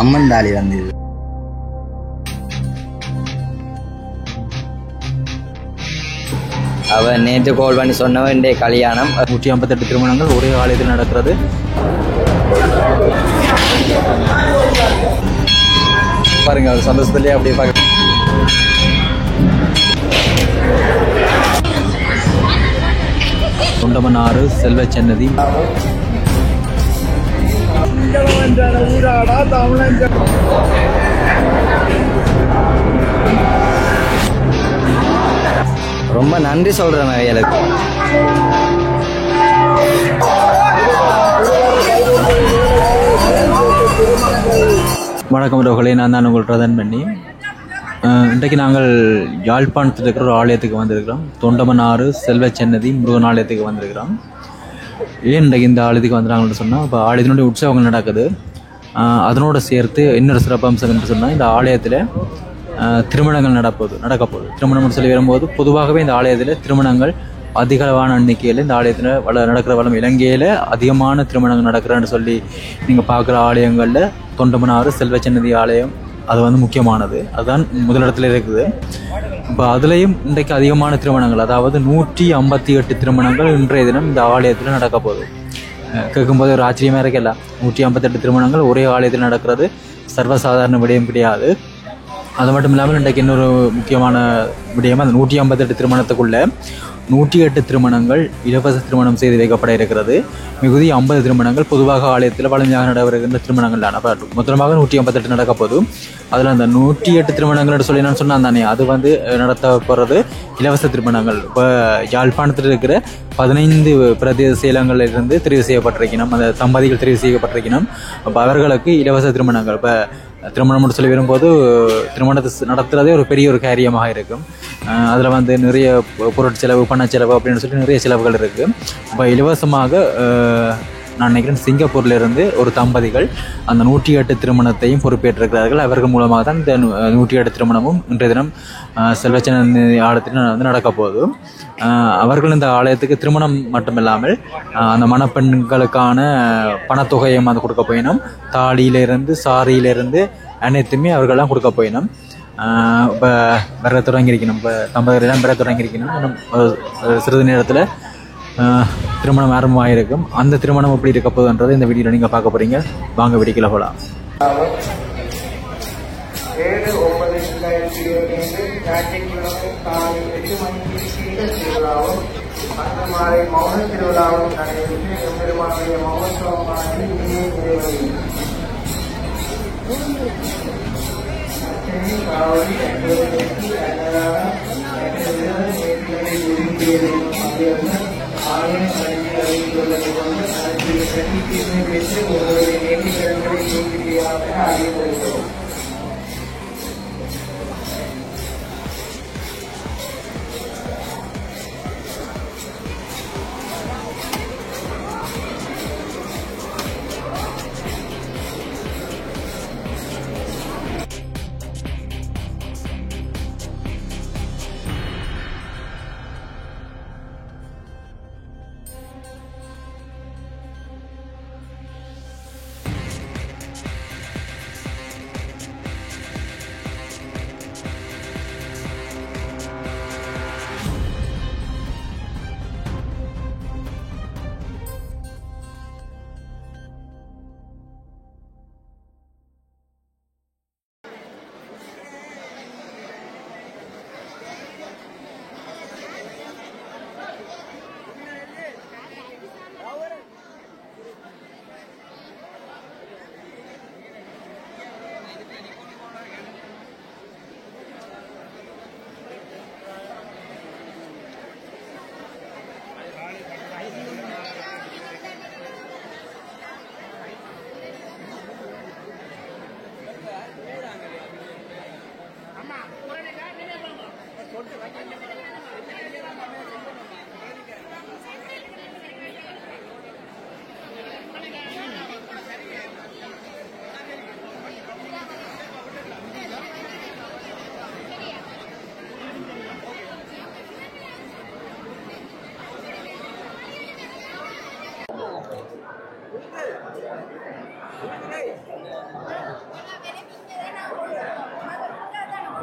அம்மன் தாலி வந்து இது அவன் நேற்று கால் பண்ணி சொன்னவன் இன்றைய கல்யாணம் 158 திருமணங்கள் ஒரே ஆலயத்தில் நடக்கிறது. பாருங்க அவர் சந்தோஷத்துலேயே அப்படியே பார்க்க. தொண்டமனாறு செல்வச்சன்னதி ரொம்ப நன்றி சொல்றேன் எனக்கு. வணக்கம் உறவுகளே, நான் தான் உங்கள் பிரதன் பண்ணி. இன்றைக்கு நாங்கள் யாழ்ப்பாணத்தில் இருக்கிற ஒரு ஆலயத்துக்கு வந்திருக்கிறோம். தொண்டமனாறு செல்வச்சன்னதி முருகன் ஆலயத்துக்கு வந்திருக்கிறோம். ஏன் இன்றைக்கு இந்த ஆலயத்துக்கு வந்துடுறாங்கன்னு சொன்னால், இப்போ ஆலயத்தினுடைய உற்சவங்கள் நடக்குது. அதனோடு சேர்த்து இன்னொரு சிறப்பம்சம் என்று சொன்னால், இந்த ஆலயத்தில் திருமணங்கள் நடக்கப்போகுது. திருமணம்னு சொல்லி வரும்போது பொதுவாகவே இந்த ஆலயத்தில் திருமணங்கள் அதிகளவான எண்ணிக்கையில் இந்த ஆலயத்தில் நடக்கிற வளம். இலங்கையில் அதிகமான திருமணங்கள் நடக்கிறேன்னு சொல்லி நீங்கள் பார்க்குற ஆலயங்களில் தொண்டமனாறு செல்வச்சன்னதி ஆலயம் அது வந்து முக்கியமானது. அதுதான் முதலிடத்தில் இருக்குது. இப்போ அதுலேயும் இன்றைக்கு அதிகமான திருமணங்கள், அதாவது 158 திருமணங்கள் இன்றைய தினம் இந்த ஆலயத்தில் நடக்க போகுது. கேட்கும்போது ஒரு ஆச்சரியமாக இருக்கல. 158 திருமணங்கள் ஒரே ஆலயத்தில் நடக்கிறது சர்வசாதாரண விடயம் கிடையாது. அது மட்டும் இல்லாமல் இன்றைக்கு இன்னொரு முக்கியமான விடயம், அந்த 158 திருமணத்துக்குள்ள 108 திருமணங்கள் இலவச திருமணம் செய்து வைக்கப்பட இருக்கிறது. மிகுதி 50 திருமணங்கள் பொதுவாக ஆலயத்தில் வளமையாக நடைபெறுகின்ற திருமணங்கள் தான். அப்போ மொத்தமாக 158 நடக்க போதும். அதில் அந்த 108 திருமணங்கள் சொல்லி நான் சொன்னான் தானே, அது வந்து நடத்த போகிறது இலவச திருமணங்கள். இப்போ யாழ்ப்பாணத்தில் இருக்கிற 15 பிரதேச செயலங்களிலிருந்து தெரிவு செய்யப்பட்டிருக்கணும், அந்த தம்பதிகள் தெரிவு செய்யப்பட்டிருக்கணும். அப்போ அவர்களுக்கு இலவச திருமணங்கள். இப்போ திருமணம் சொல்லி வரும்போது திருமணத்தை நடத்துகிறதே ஒரு பெரிய ஒரு காரியமாக இருக்கும். அதில் வந்து நிறைய பொருட்செலவு, பணச்செலவு அப்படின்னு சொல்லி நிறைய செலவுகள் இருக்குது. இப்போ இலவசமாக நான் நினைக்கிறேன் சிங்கப்பூர்லேருந்து ஒரு தம்பதிகள் அந்த 108 திருமணத்தையும் பொறுப்பேற்றிருக்கிறார்கள். அவர்கள் மூலமாக தான் இந்த 108 திருமணமும் இன்றைய தினம் செல்வச்சன்னதி ஆலயத்தில் வந்து நடக்க போகுது. அவர்கள் இந்த ஆலயத்துக்கு திருமணம் மட்டுமில்லாமல் அந்த மணப்பெண்களுக்கான பணத்தொகையும் வந்து கொடுக்க போயினோம். தாலியிலிருந்து சாரியிலிருந்து அனைத்துமே அவர்கள்லாம் கொடுக்க போயினோம். இப்போ பெற தொடங்கியிருக்கணும். இப்போ தம்பதிகளெல்லாம் பெற தொடங்கியிருக்கணும். இன்னும் சிறிது நேரத்தில் திருமணம் ஆரம்பமாகிருக்கும். அந்த திருமணம் எப்படி இருக்க போகுதுன்றது இந்த வீடியோவில் நீங்கள் பார்க்க போகிறீங்க. வாங்க வீடியோக்குள்ள போகலாம். 7/9/2025 ஞாயிற்றுக்கிழமை காலை 8 மணிக்கு சீட திருவிழாவும் அன்று மாலை மௌன திருவிழாவும் நடைபெற்று எம்பெருமானுடைய மகோத்சவமானது இனியே நிறைவடையும். காவடி ஆலயம் அறிந்து கொண்டு அதற்கு கட்டி தீர்மை பெற்று ஒருவருடைய நேர்த்திக்கடன்களை செய்தியாக அறியப்படுகிறோம்.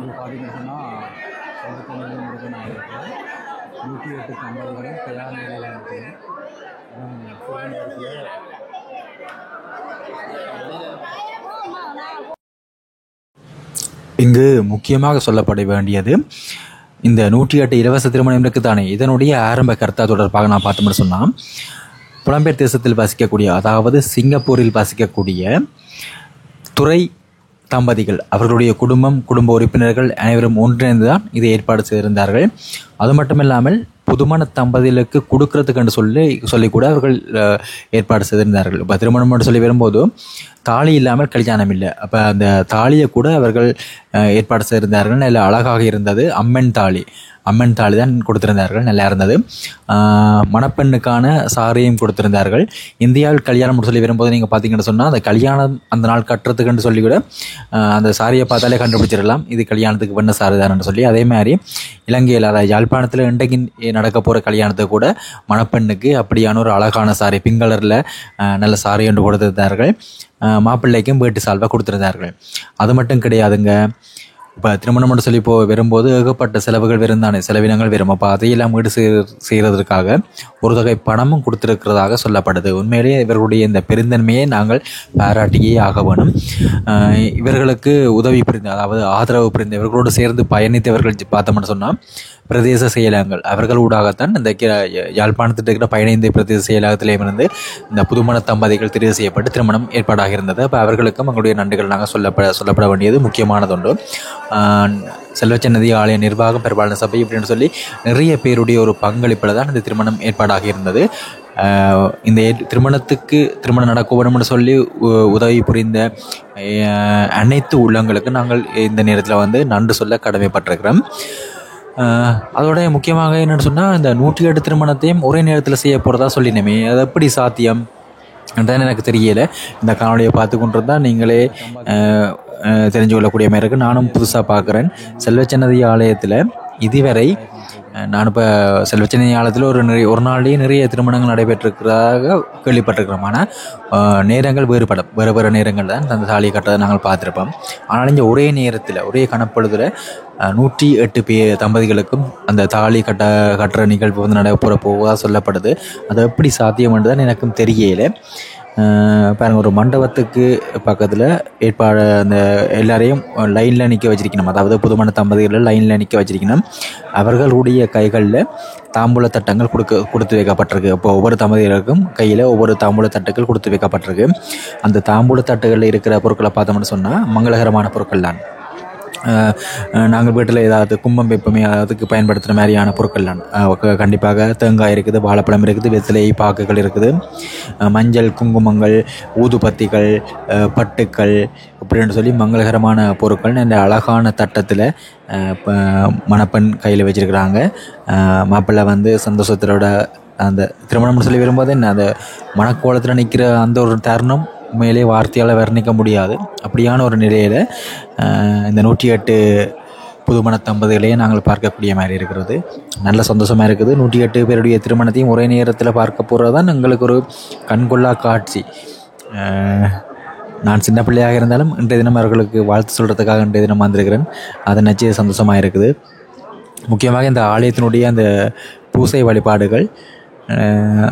இது பார்த்தீங்கன்னா முருகனாயிருக்கு 108 கம்பளிகளும் தயார் நிலையில் இருக்குது. இங்கு முக்கியமாக சொல்லப்பட வேண்டியது இந்த 108 இலவச திருமணம் இருக்குதானே, இதனுடைய ஆரம்ப கருத்தா தொடர்பாக நான் பார்த்தோம்னு சொன்னால், புலம்பெயர் தேசத்தில் வசிக்கக்கூடிய, அதாவது சிங்கப்பூரில் வசிக்கக்கூடிய துறை தம்பதிகள் அவர்களுடைய குடும்ப உறுப்பினர்கள் அனைவரும் ஒன்றிணைந்து தான் இதை ஏற்பாடு செய்திருந்தார்கள். அது மட்டுமில்லாமல் புதுமண தம்பதிகளுக்கு கொடுக்கறதுக்கு சொல்லி கூட அவர்கள் ஏற்பாடு செய்திருந்தார்கள். இப்போ திருமணம் சொல்லி வரும்போது தாலி இல்லாமல் கல்யாணம் இல்லை. அப்போ அந்த தாலியை கூட அவர்கள் ஏற்பாடு செய்திருந்தார்கள். நல்ல அழகாக இருந்தது. அம்மன் தாலி தான் கொடுத்திருந்தார்கள். நல்லா இருந்தது. மணப்பெண்ணுக்கான சாரியும் கொடுத்திருந்தார்கள். இந்தியாவில் கல்யாணம் சொல்லி வரும்போது நீங்கள் பார்த்தீங்கன்னு சொன்னால் அந்த கல்யாணம் அந்த நாள் கட்டுறதுக்குன்னு சொல்லி கூட அந்த சாரியை பார்த்தாலே கண்டுபிடிச்சிடலாம் இது கல்யாணத்துக்கு பண்ண சாரி தானு சொல்லி. அதே மாதிரி இலங்கையில், அதாவது யாழ்ப்பாணத்தில் இன்றைக்கு நடக்க போகிற கல்யாணத்துக்கு கூட மணப்பெண்ணுக்கு அப்படியான ஒரு அழகான சாரி, பிங்க் கலரில் நல்ல சாரி ஒன்று கொடுத்திருந்தார்கள். மாப்பிள்ளைக்கும் வேட்டு சால்வை கொடுத்திருந்தார்கள். அது மட்டும் கிடையாதுங்க. இப்போ திருமணம் சொல்லி வரும்போது ஏகப்பட்ட செலவுகள் தானே, செலவினங்கள் வரும். அப்போ அதையெல்லாம் ஈடு செய்கிறதுக்காக ஒரு தொகை பணமும் கொடுத்திருக்கிறதாக சொல்லப்படுது. உண்மையிலேயே இவர்களுடைய இந்த பெருந்தன்மையை நாங்கள் பாராட்டியே ஆக வேணும். இவர்களுக்கு உதவி புரிந்த, அதாவது ஆதரவு புரிந்த, இவர்களோடு சேர்ந்து பயணித்தவர்கள் பார்த்தோம்னு சொன்னால் பிரதேச செயலகங்கள் அவர்கள் ஊடாகத்தான் இந்த யாழ்ப்பாணத்தில் இருக்கிற 15 பிரதேச செயலகத்திலேயும் இருந்து இந்த புதுமண தம்பதிகள் தெரிவு செய்யப்பட்டு திருமணம் ஏற்பாடாக இருந்தது. அப்போ அவர்களுக்கும் எங்களுடைய நன்றிகள் நாங்கள் சொல்லப்பட வேண்டியது முக்கியமானதுண்டு. செல்வச்சன்னதி ஆலய நிர்வாகம், பெரும்பாலான சபை இப்படின்னு சொல்லி நிறைய பேருடைய ஒரு பங்களிப்பில் தான் இந்த திருமணம் ஏற்பாடாக இருந்தது. இந்த திருமணம் நடக்க வேணும்னு சொல்லி உதவி புரிந்த அனைத்து உள்ளங்களுக்கு நாங்கள் இந்த நேரத்தில் நன்றி சொல்ல கடமைப்பட்டிருக்கிறோம். அதோட முக்கியமாக என்னென்னு சொன்னால், இந்த 108 திருமணத்தையும் ஒரே நேரத்தில் செய்ய போகிறதா சொல்லினமே, அது எப்படி சாத்தியம் என்றால் எனக்கு தெரியலை. இந்த காணொலியை பார்த்து கொண்டு இருந்தால் நீங்களே தெரிஞ்சு கொள்ளக்கூடிய மாதிரி இருக்குது. நானும் புதுசாக பார்க்குறேன். செல்வச்சன்னதி ஆலயத்தில் இதுவரை நான் இப்போ செல்வச்சன்னதி ஆலயத்தில் ஒரு நாள்லேயே நிறைய திருமணங்கள் நடைபெற்றிருக்கிறதாக கேள்விப்பட்டிருக்கிறோம். ஆனால் நேரங்கள் வேறு நேரங்கள் தான் அந்த தாலியை கட்டுறதை நாங்கள் பார்த்துருப்போம். ஆனால் இங்கே ஒரே நேரத்தில் ஒரே கணப்பொழுதில் 108 தம்பதிகளுக்கும் அந்த தாலி கட்டுற நிகழ்வு போவதாக சொல்லப்படுது. அது எப்படி சாத்தியம் என்று தான் எனக்கும் தெரியலை. பாருங்கள், ஒரு மண்டபத்துக்கு பக்கத்தில் ஏற்பாடு அந்த எல்லாரையும் லைனில் நிற்க வச்சிருக்கணும். அதாவது புதுமண தம்பதிகளை லைனில் நிற்க வச்சிருக்கணும். அவர்களுடைய கைகளில் தாம்பூல தட்டங்கள் கொடுத்து வைக்கப்பட்டிருக்கு. இப்போ ஒவ்வொரு தம்பதிகளுக்கும் கையில் ஒவ்வொரு தாம்பூல தட்டுகள் கொடுத்து வைக்கப்பட்டிருக்கு. அந்த தாம்பூல தட்டுகளில் இருக்கிற பொருட்களை பார்த்தோம்னு சொன்னால் மங்களகரமான பொருட்கள் தான். நாங்கள் வீட்டில் ஏதாவது கும்பம் வெப்பமே அதுக்கு பயன்படுத்துகிற மாதிரியான பொருட்கள் தான். கண்டிப்பாக தேங்காய் இருக்குது, வாழைப்பழம் இருக்குது, வெற்றிலை பாக்குகள் இருக்குது, மஞ்சள், குங்குமங்கள், ஊதுபத்திகள், பட்டுக்கள் அப்படின்னு சொல்லி மங்களகரமான பொருட்கள் இந்த அழகான தட்டத்தில் மணப்பெண் கையில் வச்சுருக்கிறாங்க. மாப்பிள்ளை சந்தோஷத்தோட அந்த திருமணம்னு சொல்லி வரும்போது அந்த மணக்கோலத்தில் நிற்கிற அந்த ஒரு தருணம் உண்மையிலே வார்த்தையால் வர்ணிக்க முடியாது. அப்படியான ஒரு நிலையில் இந்த 108 புதுமண தம்பதிகளையே நாங்கள் பார்க்கக்கூடிய மாதிரி இருக்கிறது. நல்ல சந்தோஷமாக இருக்குது. 108 பேருடைய திருமணத்தையும் ஒரே நேரத்தில் பார்க்க போகிறது தான் எங்களுக்கு ஒரு கண்கொள்ளா காட்சி. நான் சின்ன பிள்ளையாக இருந்தாலும் இன்றைய தினம் அவர்களுக்கு வாழ்த்து சொல்கிறதுக்காக இன்றைய தினம் வந்திருக்கிறேன். அதை நினச்சி சந்தோஷமாக இருக்குது. முக்கியமாக இந்த ஆலயத்தினுடைய அந்த பூசை வழிபாடுகள்,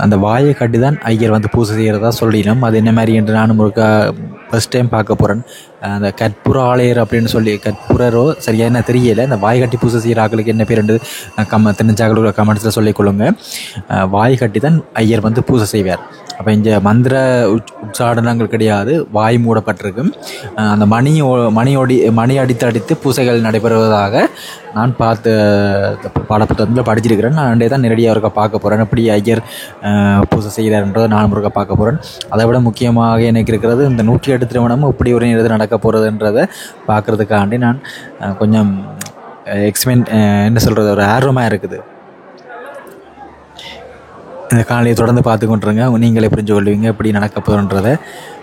அந்த வாயை கட்டி தான் ஐயர் பூசை செய்கிறதா சொல்லினோம். அது என்ன மாதிரி என்று நானும் ஒரு ஃபஸ்ட் டைம் பார்க்க போகிறேன். அந்த கற்பூர ஆலயர் அப்படின்னு சொல்லி, கற்பூரரோ சரியா என்ன தெரியலை. அந்த வாய் கட்டி பூசை செய்கிற ஆக்களுக்கு என்ன பேர் என்று தெரிஞ்சாக்களுக்கு கமெண்ட்ஸில் சொல்லிக்கொள்ளுங்க. வாய் கட்டி தான் ஐயர் பூசை செய்வார். அப்போ இங்கே மந்திர உச்சாடனங்கள் கிடையாது, வாய் மூடப்பட்டிருக்கும். அந்த மணி அடித்து பூசைகள் நடைபெறுவதாக நான் பார்த்து பாடப்புத்தகத்தில் படிச்சிருக்கிறேன். நான் அண்டே தான் நேரடியாக ஒருக்கா பார்க்க போகிறேன். எப்படி ஐயர் பூசை செய்கிறார்ன்றதை நான் ஒருக்கா பார்க்க போகிறேன். அதை விட முக்கியமாக எனக்கு இருக்கிறது இந்த 108 திருமணமும் இப்படி ஒரு நேரத்தில் நடக்க போகிறதுன்றதை பார்க்குறதுக்காண்டி நான் கொஞ்சம் என்ன சொல்கிறது, ஒரு ஆர்வமாக இருக்குது. இந்த காலையை தொடர்ந்து பார்த்து கொண்டுருங்க. நீங்களே புரிஞ்சு கொள்வீங்க எப்படி நடக்க போகிறன்றதை.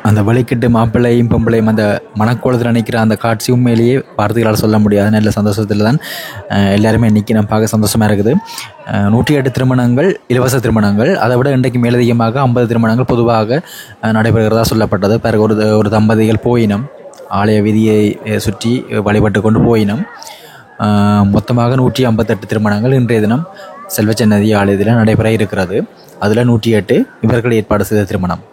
அந்த வழிக்கிட்டு மாப்பிள்ளையும் பொம்பளையும் அந்த மனக்கோலத்தில் நிற்கிற அந்த காட்சி உண்மையிலேயே வார்த்தைகளால் சொல்ல முடியாது. நல்ல சந்தோஷத்தில் தான் எல்லாருமே இன்றைக்கி நம்ம பார்க்க சந்தோஷமாக இருக்குது. 108 திருமணங்கள் இலவச திருமணங்கள். அதை விட இன்றைக்கு மேலதிகமாக 50 திருமணங்கள் பொதுவாக நடைபெறுகிறதா சொல்லப்பட்டது. பிறகு ஒரு தம்பதிகள் போயினம், ஆலய விதியை சுற்றி வழிபட்டு கொண்டு போயினம். மொத்தமாக 158 திருமணங்கள் இன்றைய தினம் செல்வச்சன்னதி ஆலயத்தில் நடைபெற இருக்கிறது. அதில் 108 இவர்கள் ஏற்பாடு செய்த திருமணம்.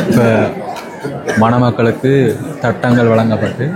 இப்போ மணமக்களுக்கு தட்டங்கள் வழங்கப்பட்டு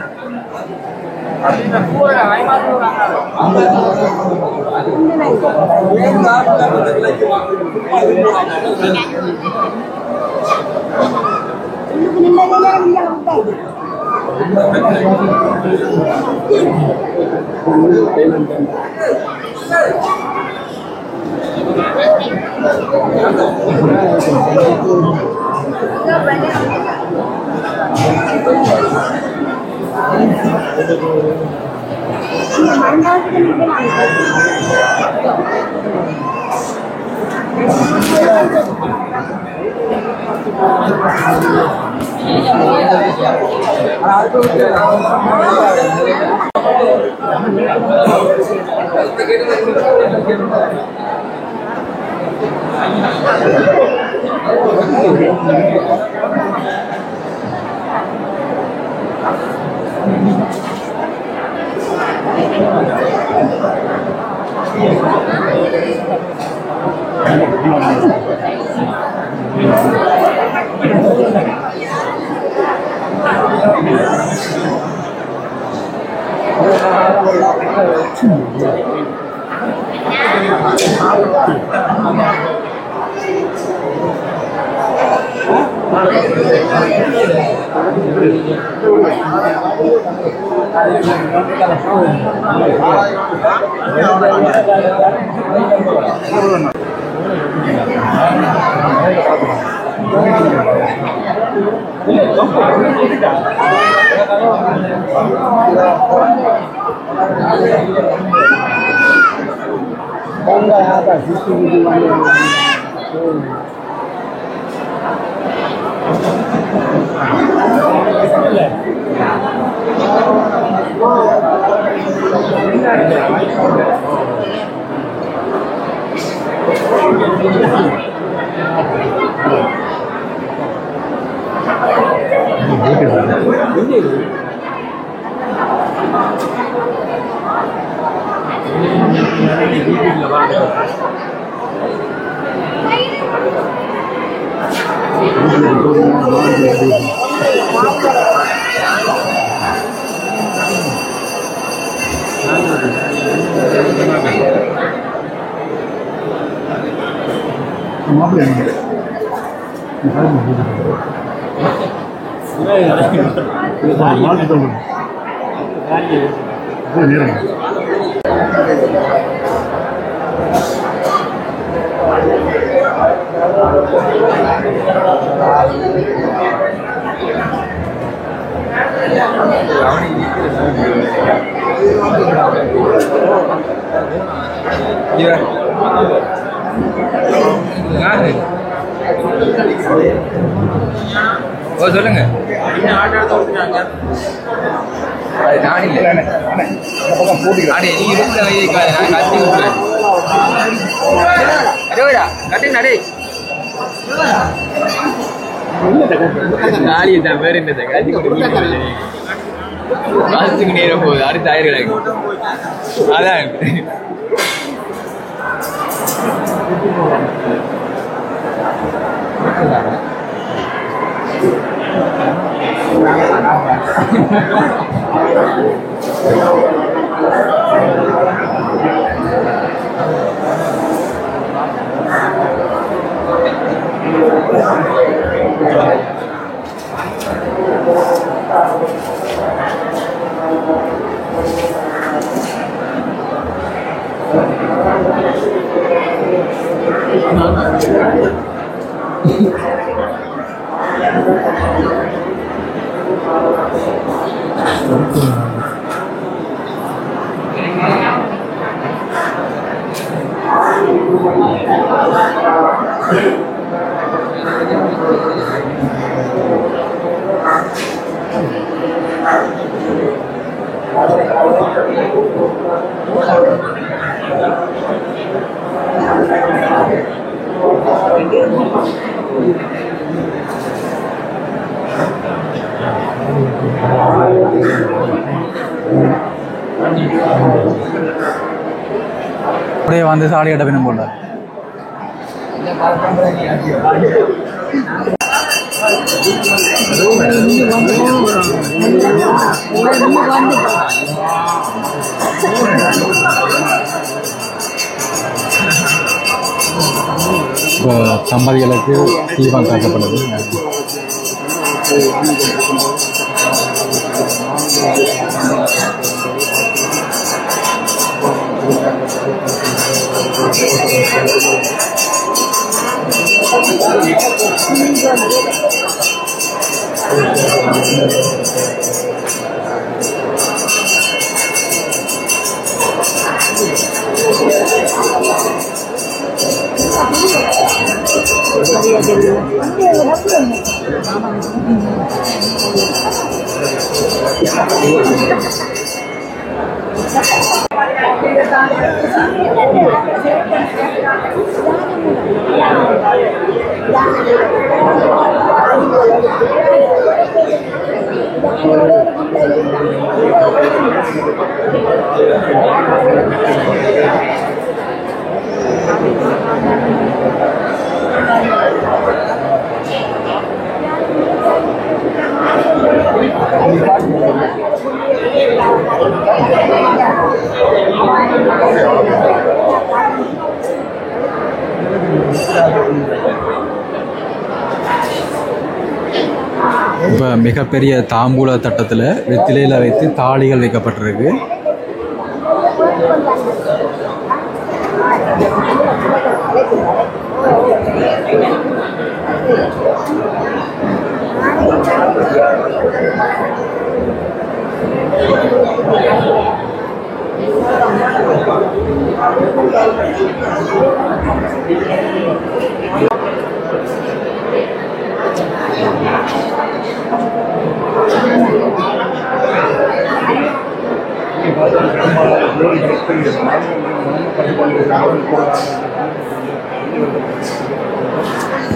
சொல்லுங்க. நேரம் போகுது அடுத்த ஆயிரம் அதான் அப்படியே வந்து சாடி கட்ட பின்னும் போல இப்போ தம்பதிகளுக்கு தீபம் காட்டப்படுது. இப்போ மிகப்பெரிய தாம்பூல தட்டத்தில் வெத்திலையில் வைத்து தாளிகள் வைக்கப்பட்டிருக்கு.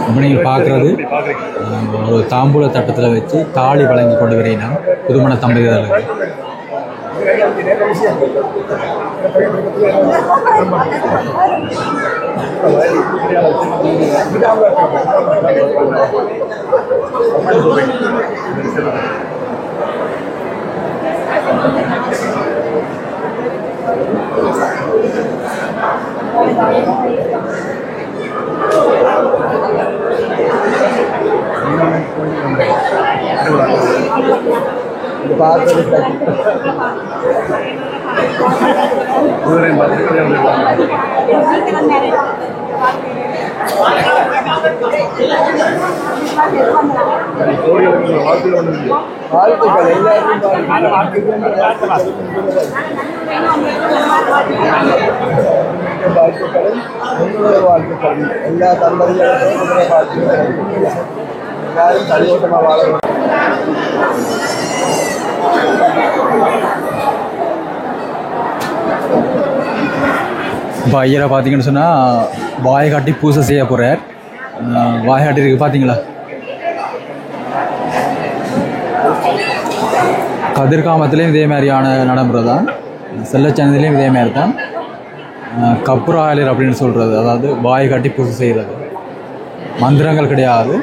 இப்போ நீங்கள் பார்க்குறது ஒரு தாம்பூல தட்டத்தில் வச்சு தாலி வழங்கி கொண்டு வரீங்கன்னா புதுமண தம்பதிகளுக்கு. எல்லா தம்பதிகளுக்கும் எல்லாரும் சந்தோஷமா வாழணும். இப்போ ஐயரை பார்த்தீங்கன்னு சொன்னால் வாயை காட்டி பூசை செய்ய போகிறார். வாயை காட்டி இருக்குது பார்த்தீங்களா? கதிர்காமத்துலேயும் இதே மாதிரியான நடைமுறை தான், செல்லச்சனத்துலேயும் இதே மாதிரி தான். கப்புராயலர் அப்படின்னு சொல்கிறது, அதாவது வாயை காட்டி பூசை செய்கிறது, மந்திரங்கள் கிடையாது.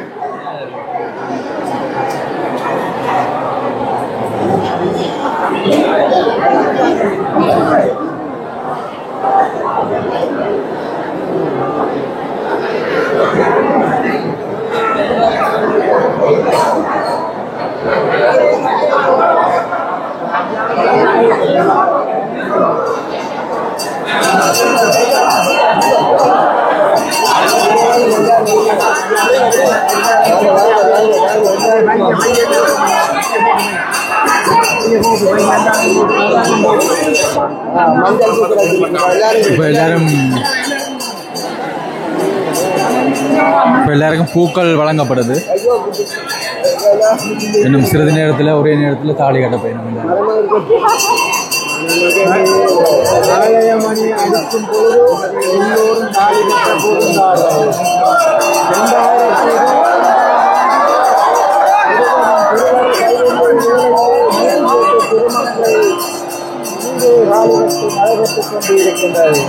இப்போ எல்லாருக்கும் பூக்கள் வழங்கப்படுது. இன்னும் சிறிது நேரத்தில் ஒரே நேரத்தில் தாலி கட்ட போயிடும். ஆலயமணி அடிக்கும் போது எல்லோரும் தாலி கட்ட போகின்றார்கள். 2008 திருமணங்கள் இங்கே ராலிகத்தில் நடைபெற்றுக் கொண்டிருக்கின்றது.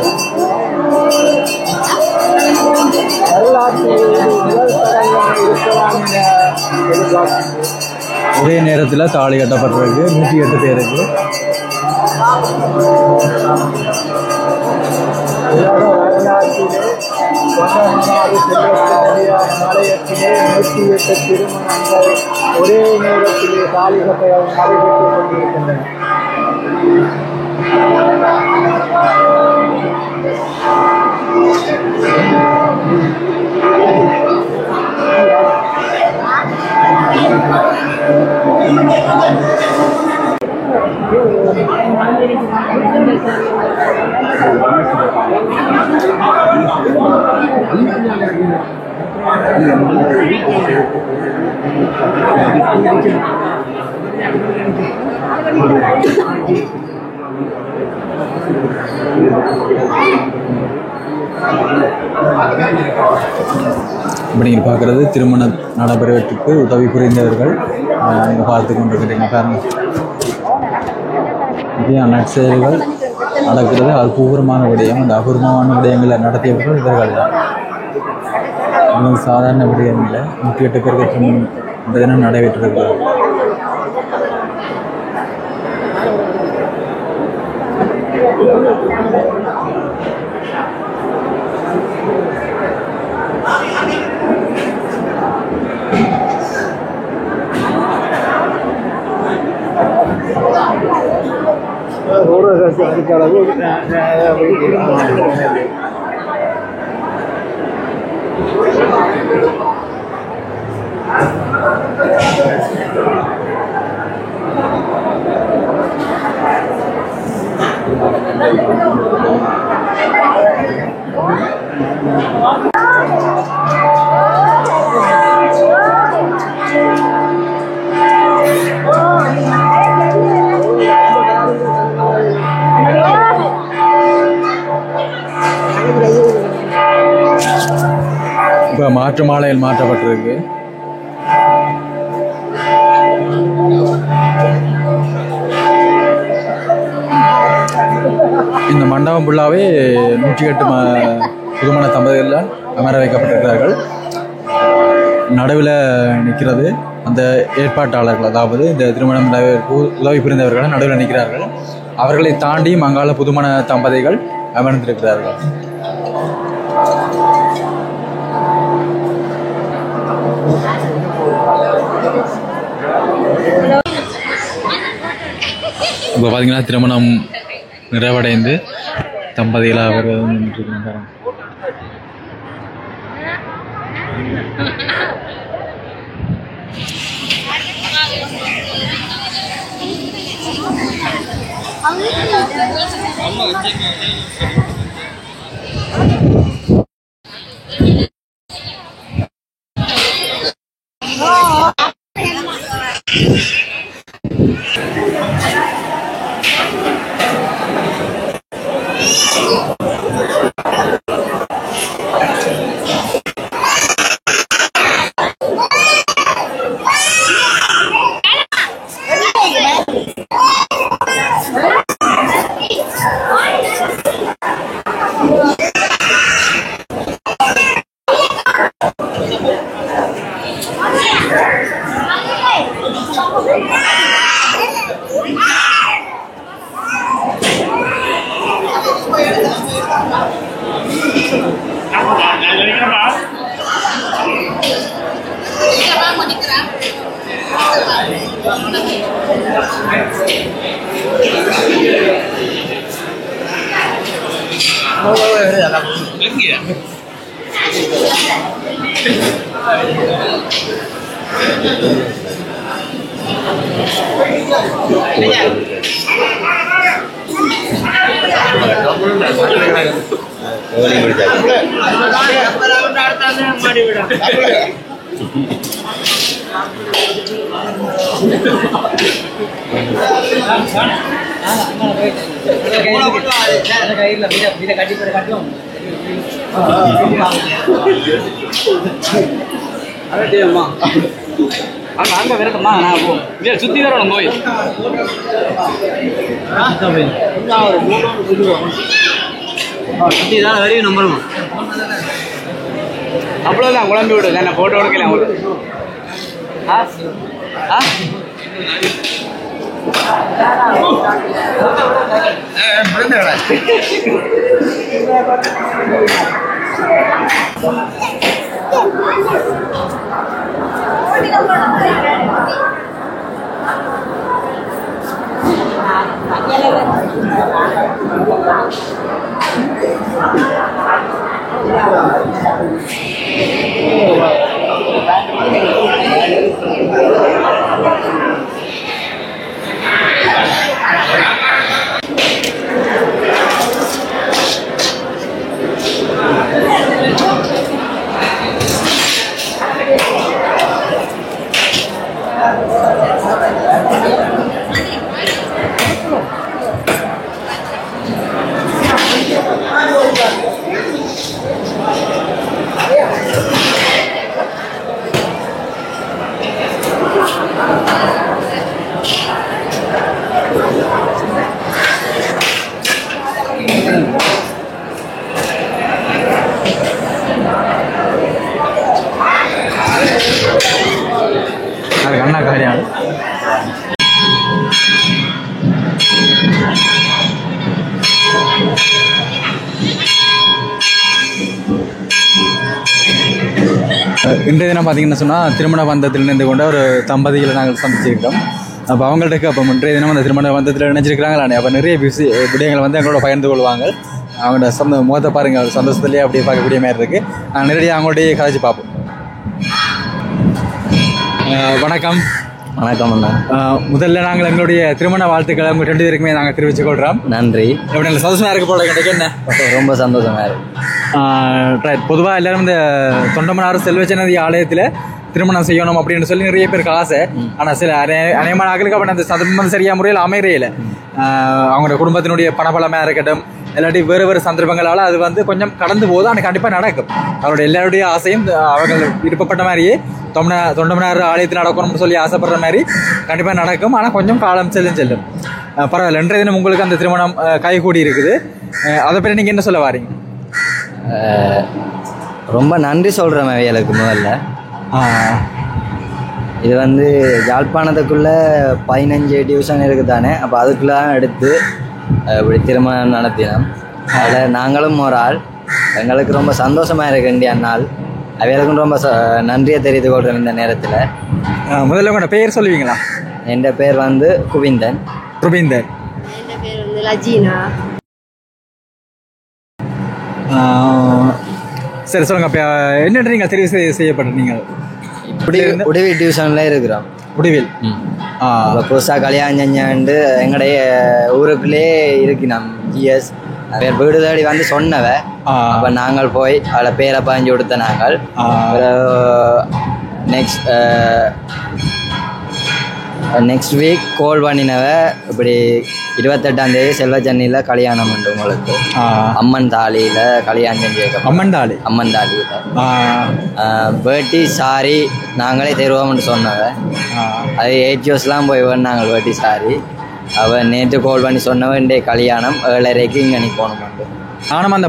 வரலாற்றில் முதல் தடவையாக இருக்கலாம் என எதிர்பார்க்கின்றோம். ஒரே நேரத்தில் தாலி கட்டப்பட்டிருக்கு 108 பேருக்கு. உலக வரலாற்றிலே தொண்டமனாறு செல்வத்தினுடைய ஆலயத்திலே 108 திருமணங்கள் ஒரே நேரத்திலே தாலி கட்டைகள் நடைபெற்றுக் கொண்டிருக்கின்றன. இப்படி நீங்கள் பார்க்குறது திருமணம் நடைபெறுவதற்கு உதவி புரிந்தவர்கள் நீங்கள் பார்த்து கொண்டிருக்கிறீங்க பாருங்க. இப்படி நற்செயல்கள் நடக்கிறது அபூர்வமான விடயம். அந்த அபூர்வமான விடயங்களை நடத்தியவர்கள் இவர்கள் தான். இன்னும் சாதாரண விடயம் இல்லை. 108 பேருக்கு இந்த தினம் நடைபெற்றிருக்கிறார்கள். அடிக்களவு இப்போ மாற்று மாலையில் மாற்றப்பட்டிருக்கு. இந்த மண்டபம் ஃபுல்லாகவே 108 புதுமண தம்பதிகளில் அமர வைக்கப்பட்டிருக்கிறார்கள். நடுவில் நிற்கிறது அந்த ஏற்பாட்டாளர்கள், அதாவது இந்த திருமணம் உதவி புரிந்தவர்கள் நடுவில் நிற்கிறார்கள். அவர்களை தாண்டி மங்காள புதுமண தம்பதிகள் அமர்ந்திருக்கிறார்கள். இப்போ பார்த்தீங்கன்னா திருமணம் நிறைவடைந்து தம்பதிகளாக அவர் நின்றுருக்கிறாங்க. அங்க விரட்டமா நான் சுத்தி வரணும் போய் சுத்தி தான் வரையும் நம்பணுமா அவ்வளோதான் குழம்பி விடுது என்ன போட்டோ எடுக்கலாம் உங்களுக்கு அண்ணா காரியம் இன்றைய தினம் பார்த்தீங்கன்னு சொன்னால் திருமண பந்தத்தில் இணைந்து கொண்ட ஒரு தம்பதிகளை நாங்கள் சந்திச்சிருக்கோம். அப்போ அவங்கள்ட்ட அப்போ இன்றைய தினம் அந்த திருமண பந்தத்தில் நினைச்சிருக்கிறாங்களே அப்போ நிறைய விடயங்களை வந்து எங்களோட பகிர்ந்து கொள்வாங்க. அவங்களோட முகத்தை பாருங்கள் சந்தோஷத்துலேயே அப்படியே பார்க்கக்கூடிய மாதிரி இருக்குது. நாங்கள் நேரடியாக அவங்கள்டே கதைச்சு பார்ப்போம். வணக்கம். வணக்கம் அண்ணா. முதல்ல நாங்கள் எங்களுடைய திருமண வாழ்த்துக்களை உங்கள் 2 பேருக்குமே நாங்கள் தெரிவித்துக் கொள்கிறோம். நன்றி. எப்படி நல்ல சந்தோஷமாக இருக்க போல கிடைக்க என்ன ரொம்ப சந்தோஷமா இருக்கு. ரைட். பொதுவாக எல்லாரும் இந்த தொண்டமனார் செல்வச்சன்னதி ஆலயத்தில் திருமணம் செய்யணும் அப்படின்னு சொல்லி நிறைய பேருக்கு ஆசை. ஆனால் சில அநேகமான ஆக்களுக்கு அப்படி அந்த சந்தர்ப்பம் சரியாக முறையில் அமையறையில் அவங்களோட குடும்பத்தினுடைய பணபலமாக இருக்கட்டும் இல்லாட்டி வேறு வேறு சந்தர்ப்பங்களால் அது வந்து கொஞ்சம் கடந்து போதும். ஆனால் கண்டிப்பாக நடக்கும். அவருடைய எல்லாருடைய ஆசையும் அவர்கள் விருப்பப்பட்ட மாதிரியே தொண்டமனார் ஆலயத்தில் நடக்கணும்னு சொல்லி ஆசைப்படுற மாதிரி கண்டிப்பாக நடக்கும். ஆனால் கொஞ்சம் காலம் செல்லும். பரவாயில்ல. இன்றைய தினம் உங்களுக்கு அந்த திருமணம் கைகூடி இருக்குது. அதை பற்றி நீங்கள் என்ன சொல்ல வாரீங்க? ரொம்ப நன்றி சொல்கிறேன் அவைகளுக்கு. முதல்ல இது வந்து யாழ்ப்பாணத்துக்குள்ளே 15 டிவிஷன் இருக்குது தானே. அப்போ அதுக்குள்ளே எடுத்து இப்படி திருமணம் நடத்தினோம். அதில் நாங்களும் ஒரு ஆள். எங்களுக்கு ரொம்ப சந்தோஷமாக இருக்கு இந்திய நாள். அவைகளுக்கும் ரொம்ப நன்றியை தெரிவித்து கொள்கிறேன் இந்த நேரத்தில். முதல்ல உங்களோட பெயர் சொல்லுவீங்களா? என் பேர் வந்து குவிந்தன். குவிந்தன். என் பேர் வந்து லஜீனா. சரி சொல்லுங்க. அப்போ என்ன நீங்கள் தெரிவு செய்யப்பட்ட நீங்கள் உடுவி டிவிஷனில் இருக்கிறோம். உடுவில். இப்போ புதுசாக கல்யாணம் செஞ்சாண்டு எங்களுடைய ஊருக்குள்ளேயே இருக்கு. நம் ஜிஎஸ் அவர் வீடு தேடி வந்து சொன்னவ. அப்போ நாங்கள் போய் அதில் பேரை பாஞ்சு கொடுத்த நாங்கள். நெக்ஸ்ட் வீக் கோல் பண்ணினவ. இப்படி 28ஆம் தேதி செல்வச்சன்னியில் கல்யாணம் உண்டு உங்களுக்கு. அம்மன் தாலியில் கல்யாணம் செஞ்சு அம்மன் தாலியில் வேட்டி சாரி நாங்களே தருவோம்னு சொன்னவ. அது 8 இயர்ஸ்லாம் போய் நாங்கள் வேட்டி சாரி. அவன் நேற்று கோல் பண்ணி சொன்னவன் இன்றைய கல்யாணம் 7:30 இங்கே நீ போகணும். நானும் அந்த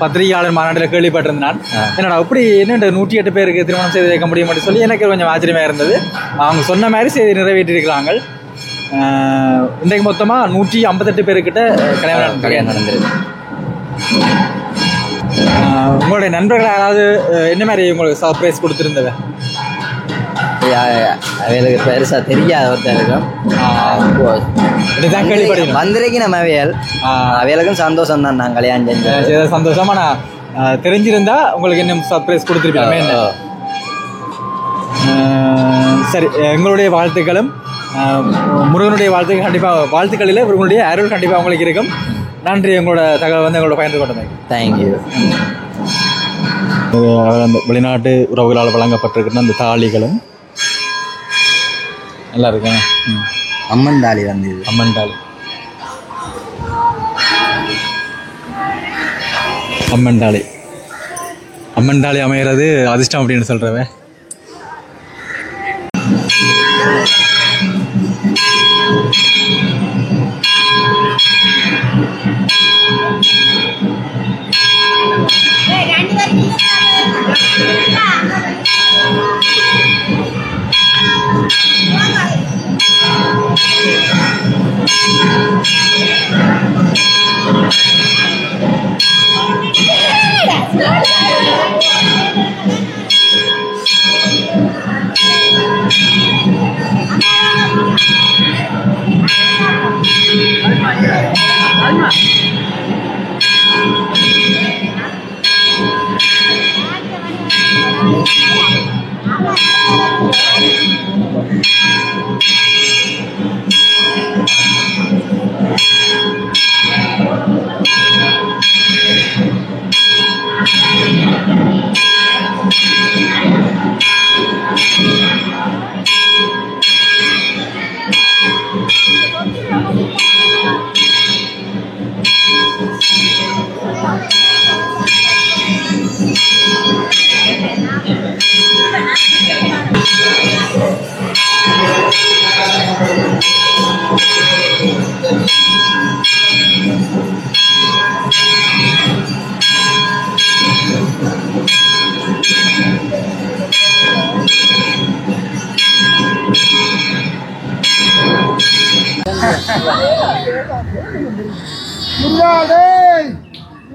பத்திரிகையாளர் மாநாட்டில் கேள்விப்பட்டிருந்தான். என்னடா இப்படி என்னென்ன 108 பேருக்கு திருமணம் செய்து வைக்க முடியும் அப்படின்னு சொல்லி எனக்கு கொஞ்சம் ஆச்சரியமாக இருந்தது. அவங்க சொன்ன மாதிரி செய்து நிறைவேற்றிருக்கிறாங்க. இன்றைக்கு மொத்தமாக 158 பேருக்கிட்ட கல்யாணம் நடந்திருக்கு. உங்களுடைய நண்பர்கள் யாராவது என்ன மாதிரி உங்களுக்கு சர்ப்ரைஸ் கொடுத்துருந்தவ? அவைகளுக்கு பெருசாக தெரியாத ஒருத்தருக்கும் வந்திருக்கு. நம்ம அவைகளுக்கும் சந்தோஷம் தான். நாங்கள் கல்யாணம் செஞ்சோம். சந்தோஷமா. நான் தெரிஞ்சிருந்தா உங்களுக்கு இன்னும் சர்ப்ரைஸ் கொடுத்துருப்பீங்க. சரி. எங்களுடைய வாழ்த்துக்களும் முருகனுடைய வாழ்த்துக்கள் கண்டிப்பாக வாழ்த்துக்களில் இவர்களுடைய அருள் கண்டிப்பாக உங்களுக்கு இருக்கும். நன்றி. உங்களோட தகவல் வந்து எங்களோட பகிர்ந்து கொண்டது. தேங்க்யூ. அந்த வெளிநாட்டு உறவுகளால் வழங்கப்பட்டிருக்கிற அந்த தாலிகளும் நல்லா இருக்கேன். அம்மன் தாலி வந்தது. அம்மன் தாலி அமைகிறது அதிர்ஷ்டம் அப்படின்னு சொல்கிறவன்.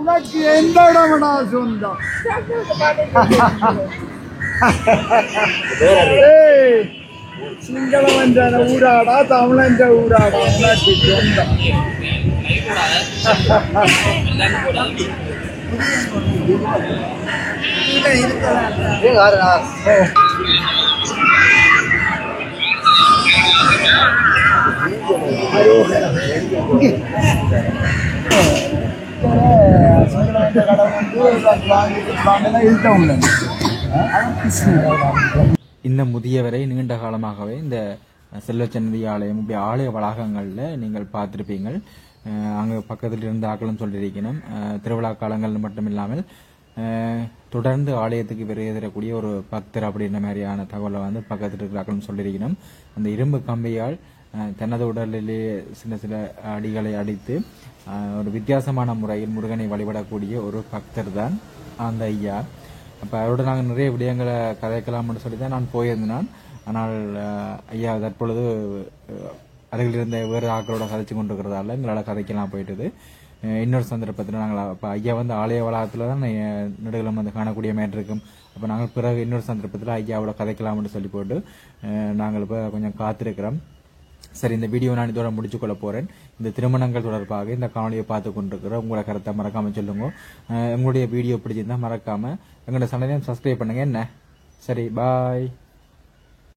உனக்கு எந்த இடம்டா சொந்தம்? சிங்களவன் ஊராடா தமிழன் ஊராடா உனக்கு சொந்தம்? இந்த முதியவரை நீண்ட காலமாகவே இந்த செல்வச்சன்னதி ஆலயம் இப்படி ஆலய வளாகங்களில் நீங்கள் பார்த்துருப்பீங்கள். அங்கே பக்கத்தில் இருந்த ஆக்களும் சொல்லியிருக்கணும். திருவிழா காலங்கள் மட்டும் இல்லாமல் தொடர்ந்து ஆலயத்துக்கு விரைய தரக்கூடிய ஒரு பக்தர் அப்படின்ற மாதிரியான தகவலை வந்து பக்கத்தில் இருக்கிற ஆக்களும் சொல்லியிருக்கணும். அந்த இரும்பு கம்பியால் தனது உடலிலே சில சில அடிகளை அடித்து ஒரு வித்தியாசமான முறையில் முருகனை வழிபடக்கூடிய ஒரு பக்தர் தான் அந்த ஐயா. அப்போ அவரோட நாங்கள் நிறைய விடயங்களை கதைக்கலாம்னு சொல்லி தான் நான் போயிருந்தேன். ஆனால் ஐயா தற்பொழுது அருகில் இருந்த வேறு ஆக்களோட கதைச்சு கொண்டு இருக்கிறதால எங்களால் கதைக்கெல்லாம் போயிட்டது. இன்னொரு சந்தர்ப்பத்தில் நாங்கள் அப்போ ஐயா வந்து ஆலய வளாகத்தில் தான் நெடுகளும் வந்து காணக்கூடிய மாதிரி இருக்கும். அப்போ நாங்கள் பிறகு இன்னொரு சந்தர்ப்பத்தில் ஐயாவோட கதைக்கலாம்னு சொல்லி போட்டு நாங்கள் இப்போ கொஞ்சம் காத்திருக்கிறோம். சரி, இந்த வீடியோ நான் இதோட முடிச்சுக்கொள்ள போறேன். இந்த திருமணங்கள் தொடர்பாக இந்த காணொலியை பார்த்து கொண்டிருக்கிற உங்களோட கருத்தை மறக்காம சொல்லுங்க. உங்களுடைய வீடியோ பிடிச்சிருந்தா மறக்காம எங்களோட சேனலையும் சப்ஸ்கிரைப் பண்ணுங்க. என்ன சரி, பாய்.